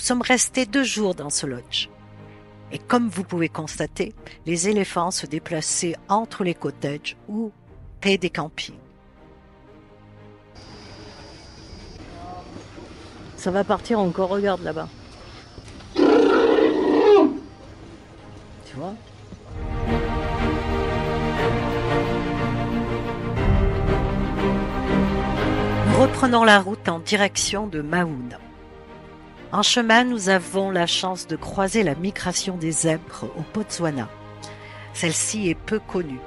sommes restés 2 jours dans ce lodge. Et comme vous pouvez constater, les éléphants se déplaçaient entre les cottages ou près des campings. Ça va partir encore, regarde là-bas. Tu vois ? Nous reprenons la route en direction de Maun. En chemin, nous avons la chance de croiser la migration des zèbres au Botswana. Celle-ci est peu connue.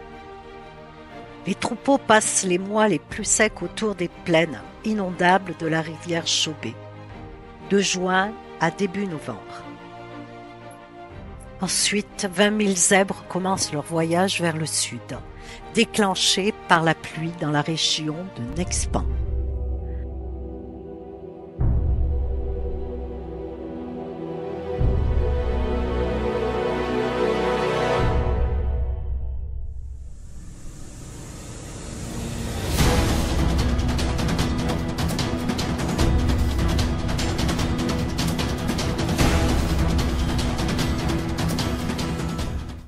Les troupeaux passent les mois les plus secs autour des plaines inondables de la rivière Chobé, de juin à début novembre. Ensuite, 20 000 zèbres commencent leur voyage vers le sud, déclenchés par la pluie dans la région de Nexpan.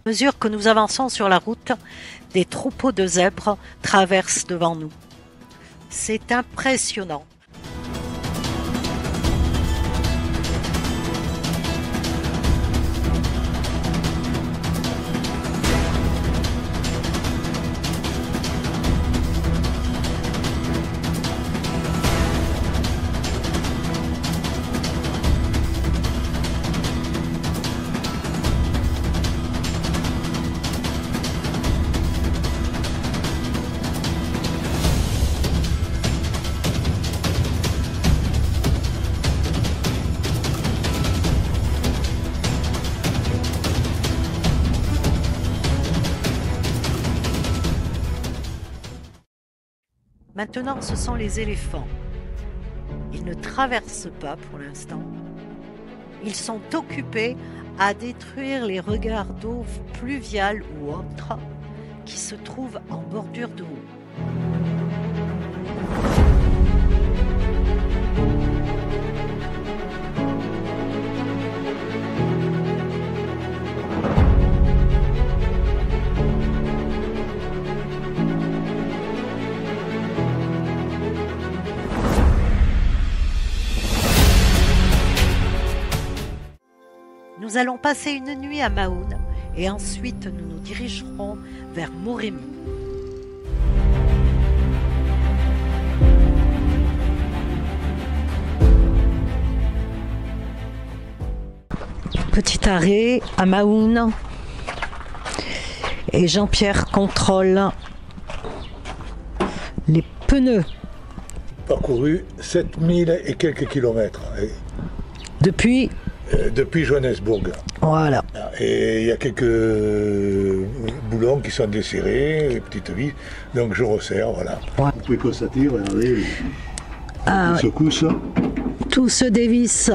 À mesure que nous avançons sur la route, des troupeaux de zèbres traversent devant nous. C'est impressionnant. Maintenant, ce sont les éléphants. Ils ne traversent pas pour l'instant. Ils sont occupés à détruire les regards d'eau pluviales ou autres qui se trouvent en bordure de eau. Nous allons passer une nuit à Maun et ensuite nous nous dirigerons vers Moremi. Petit arrêt à Maun et Jean-Pierre contrôle les pneus. Parcouru 7000 et quelques kilomètres. Depuis Johannesburg. Voilà. Et il y a quelques boulons qui sont desserrés, les petites vis, donc je resserre, voilà. Ouais. Vous pouvez constater, regardez, les secousses. Tout se dévisse.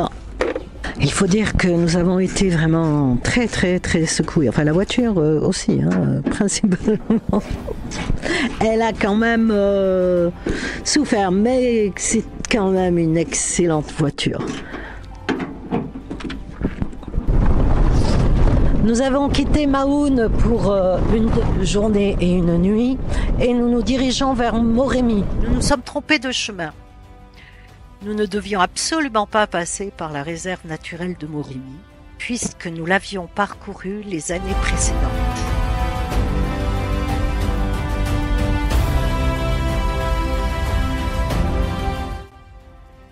Il faut dire que nous avons été vraiment très très très secoués. Enfin la voiture aussi, principalement. Elle a quand même souffert, mais c'est quand même une excellente voiture. Nous avons quitté Maun pour une journée et une nuit et nous nous dirigeons vers Moremi. Nous nous sommes trompés de chemin. Nous ne devions absolument pas passer par la réserve naturelle de Moremi puisque nous l'avions parcourue les années précédentes.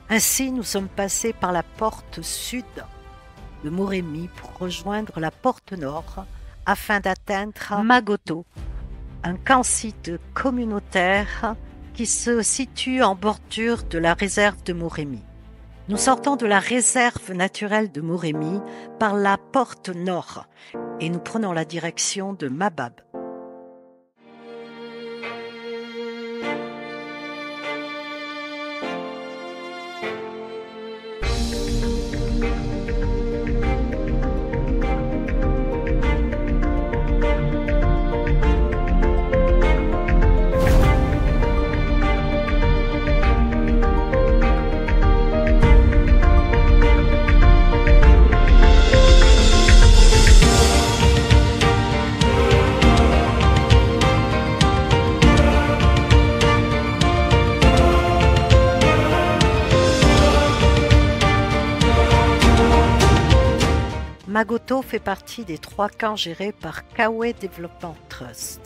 Ainsi, nous sommes passés par la porte sud de Moremi pour rejoindre la porte nord afin d'atteindre Magoto, un camp-site communautaire qui se situe en bordure de la réserve de Moremi. Nous sortons de la réserve naturelle de Moremi par la porte nord et nous prenons la direction de Mabab. Magoto fait partie des 3 camps gérés par Kawe Development Trust.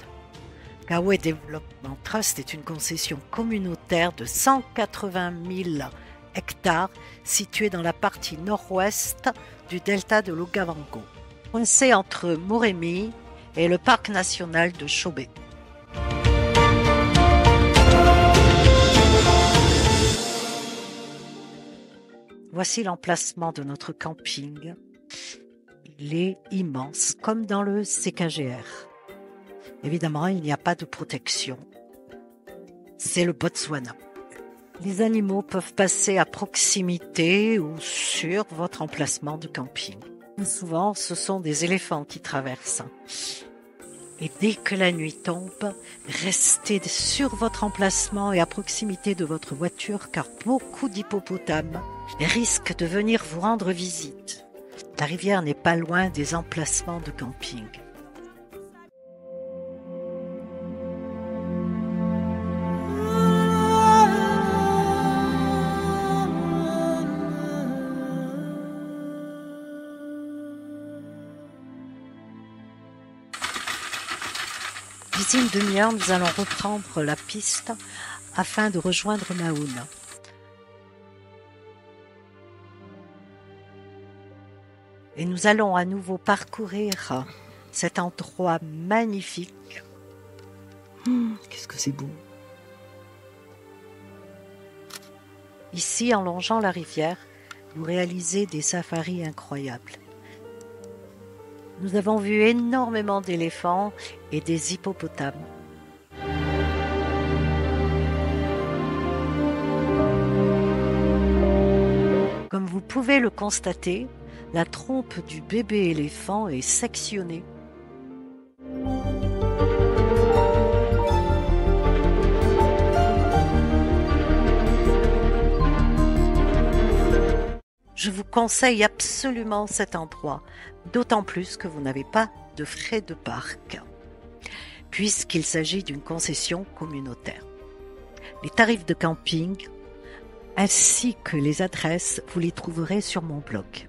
Kawe Development Trust est une concession communautaire de 180 000 hectares située dans la partie nord-ouest du delta de l'Okavango, coincée entre Moremi et le parc national de Chobe. Voici l'emplacement de notre camping. Il est immense, comme dans le CKGR. Évidemment, il n'y a pas de protection. C'est le Botswana. Les animaux peuvent passer à proximité ou sur votre emplacement de camping. Souvent, ce sont des éléphants qui traversent. Et dès que la nuit tombe, restez sur votre emplacement et à proximité de votre voiture car beaucoup d'hippopotames risquent de venir vous rendre visite. La rivière n'est pas loin des emplacements de camping. D'ici une demi-heure, nous allons reprendre la piste afin de rejoindre Maun. Et nous allons à nouveau parcourir cet endroit magnifique. Qu'est-ce que c'est beau! Ici, en longeant la rivière, vous réalisez des safaris incroyables. Nous avons vu énormément d'éléphants et des hippopotames. Comme vous pouvez le constater, la trompe du bébé éléphant est sectionnée. Je vous conseille absolument cet endroit, d'autant plus que vous n'avez pas de frais de parc, puisqu'il s'agit d'une concession communautaire. Les tarifs de camping ainsi que les adresses, vous les trouverez sur mon blog.